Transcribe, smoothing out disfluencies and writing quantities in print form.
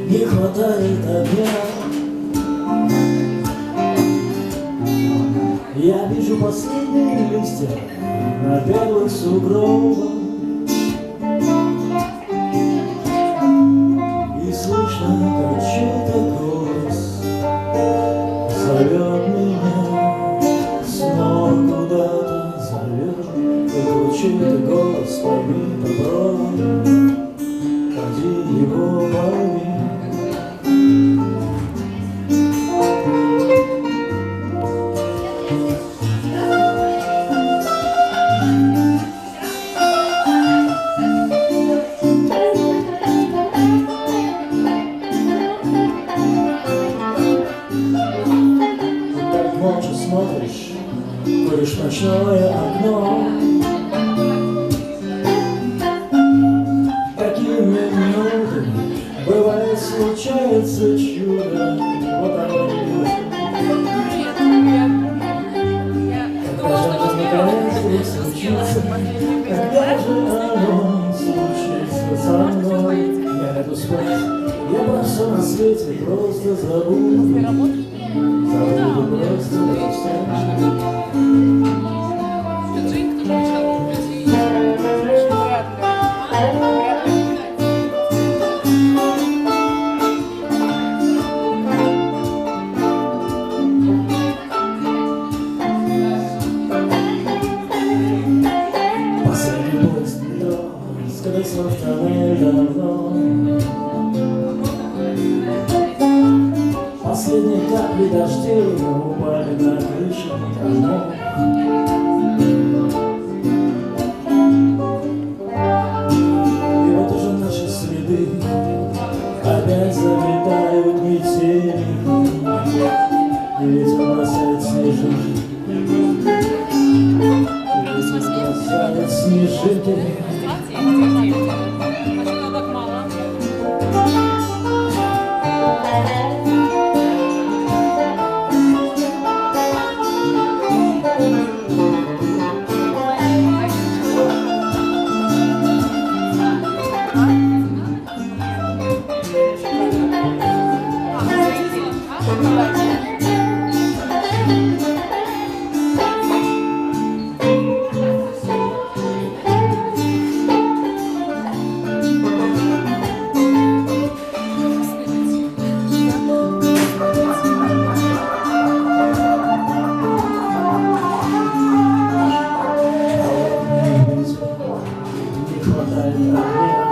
Не хватает огня. Я вижу последние листья на белых сугробах, и слышно, как чей-то голос зовет меня, снова куда-то зовет. Это чей-то голос, пойми, попробуй, ходи его пойми. Молча смотришь, куришь ночное окно. Такими минутами бывает, случается чудо. Вот оно и идет. Когда же наконец случится, когда же оно случится со мной? Я иду спать, я про все на свете просто забуду. Забуду просто про все. Последний поезд метро скрылся в тоннель давно. Последние капли дождей упали на крыши домов. И вот уже наши следы опять заметают метели, и ветер бросает снежинки, и ветер бросает снежинки. Не хватает огня.